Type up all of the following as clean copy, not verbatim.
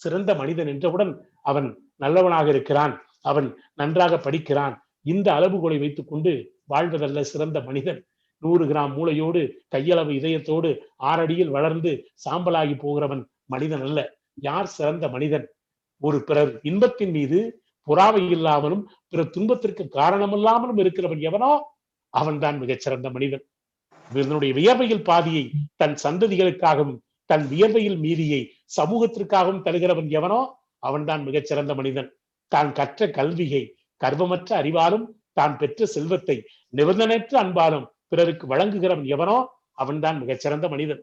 சிறந்த மனிதன் என்றவுடன் அவன் நல்லவனாக இருக்கிறான், அவன் நன்றாக படிக்கிறான். இந்த அளவுகோலை வைத்துக் கொண்டு வாழ்வதல்ல சிறந்த மனிதன். 100 கிராம் மூளையோடு கையளவு இதயத்தோடு 6 அடியில் வளர்ந்து சாம்பலாகி போகிறவன் மனிதன் அல்ல. யார் சிறந்த மனிதன்? ஒரு பிறர் இன்பத்தின் மீது பொறாமை இல்லாமலும் பிற துன்பத்திற்கு காரணமில்லாமலும் இருக்கிறவன் எவனோ அவன்தான் மிகச்சிறந்த மனிதன். இதனுடைய வியர்வையில் பாதியை தன் சந்ததிகளுக்காகவும் தன் வியர்வையில் மீதியை சமூகத்திற்காகவும் தருகிறவன் எவனோ அவன்தான் மிகச்சிறந்த மனிதன். தான் கற்ற கல்வியை கர்வமற்ற அறிவாலும் தான் பெற்ற செல்வத்தை நிபந்தனையற்ற அன்பாலும் பிறருக்கு வழங்குகிறவன் எவனோ அவன்தான் மிகச்சிறந்த மனிதன்.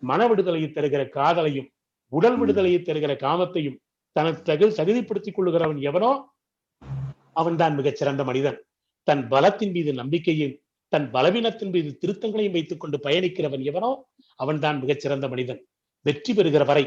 மன விடுதலையை தருகிற காதலையும் உடல் விடுதலையை தருகிற காமத்தையும் தனக்கு தகுதிப்படுத்திக் கொள்ளுகிறவன் எவனோ அவன்தான் மிகச்சிறந்த மனிதன். தன் பலத்தின் மீது நம்பிக்கையும் தன் பலவீனத்தின் மீது திருத்தங்களையும் வைத்துக் கொண்டு பயணிக்கிறவன் எவனோ அவன்தான் மிகச்சிறந்த மனிதன். வெற்றி பெறுகிற வரை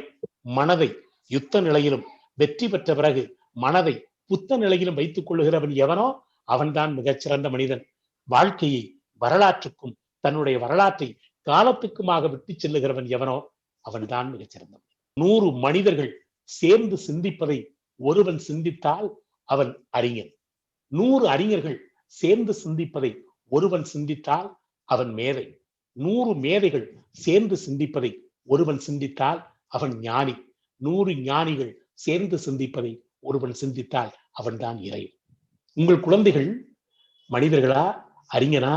மனதை யுத்த நிலையிலும் வெற்றி பெற்ற பிறகு மனதை புத்த நிலையிலும் வைத்துக் கொள்ளுகிறவன் எவனோ அவன்தான் மிகச்சிறந்த மனிதன். வாழ்க்கையை வரலாற்றுக்கும் தன்னுடைய வரலாற்றை காலத்துக்குமாக விட்டு செல்லுகிறவன் எவனோ அவன்தான் மிகச்சிறந்தவன். 100 மனிதர்கள் சேர்ந்து சிந்திப்பதை ஒருவன் சிந்தித்தால் அவன் அறிஞன். 100 அறிஞர்கள் சேர்ந்து சிந்திப்பதை ஒருவன் சிந்தித்தால் அவன் மேதை. 100 மேதைகள் சேர்ந்து சிந்திப்பதை ஒருவன் சிந்தித்தால் அவன் ஞானி. 100 ஞானிகள் சேர்ந்து சிந்திப்பதை ஒருவன் சிந்தித்தால் அவன்தான் இறைவன். உங்கள் குழந்தைகள் மனிதர்களா, அறிஞனா,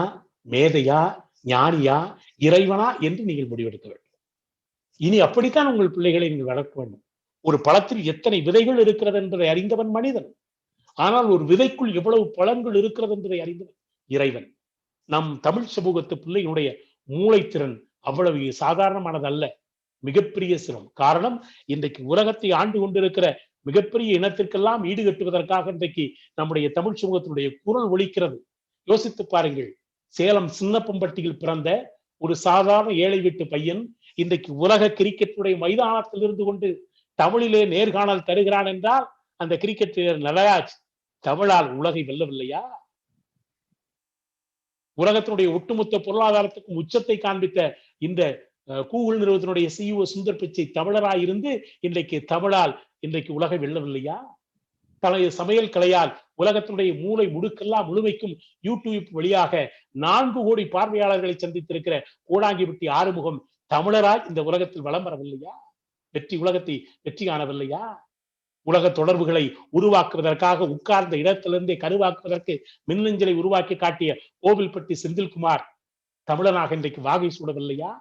மேதையா, ஞானியா, இறைவனா என்று நீங்கள் முடிவெடுக்க வேண்டும். இனி அப்படித்தான் உங்கள் பிள்ளைகளை நீங்கள் வளர்க்க வேண்டும். ஒரு பழத்தில் எத்தனை விதைகள் இருக்கிறது என்பதை அறிந்தவன் மனிதன். ஆனால் ஒரு விதைக்குள் எவ்வளவு பழங்கள் இருக்கிறது என்பதை அறிந்தவன் இறைவன். நம் தமிழ் சமூகத்து பிள்ளைகளுடைய மூளைத்திறன் அவ்வளவு சாதாரணமானதல்ல, மிகப்பெரிய சிரம். காரணம், இன்றைக்கு உலகத்தை ஆண்டு கொண்டிருக்கிற மிகப்பெரிய இனத்திற்கெல்லாம் ஈடுகட்டுவதற்காக இன்றைக்கு நம்முடைய தமிழ் சமூகத்தினுடைய குரல் ஒலிக்கிறது. யோசித்து பாருங்கள், சேலம் சின்னப்பம்பட்டியில் பிறந்த ஒரு சாதாரண ஏழை வீட்டு பையன் இன்றைக்கு உலக கிரிக்கெட்டுடைய மைதானத்தில் இருந்து கொண்டு தமிழிலே நேர்காணல் தருகிறான் என்றால் அந்த கிரிக்கெட் வீரர் நலராஜ் தமிழால் உலகை வெல்லவில்லையா? உலகத்தினுடைய ஒட்டுமொத்த பொருளாதாரத்துக்கும் உச்சத்தை காண்பித்த இந்த கூகுள் நிறுவனத்தினுடைய CEO சுந்தர் பிச்சை தமிழராய் இருந்து இன்றைக்கு தமிழால் இன்றைக்கு உலகை வெல்லவில்லையா? தனது சமையல் கலையால் உலகத்தினுடைய மூளை முடுக்கெல்லாம் முழுமைக்கும் யூடியூப் வழியாக 4 கோடி பார்வையாளர்களை சந்தித்திருக்கிற கோடாங்கிப்பட்டி ஆறுமுகம் தமிழராய் இந்த உலகத்தில் வலம் வரவில்லையா? உலகத்தை வெற்றி காணவில்லையா? உலக தொடர்புகளை உருவாக்குவதற்காக உட்கார்ந்த இடத்திலிருந்தே கருவாக்குவதற்கு மின்னஞ்சலை உருவாக்கி காட்டிய கோவில்பட்டி செந்தில்குமார் தமிழனாக இன்றைக்கு வாகை சூடவில்லையா?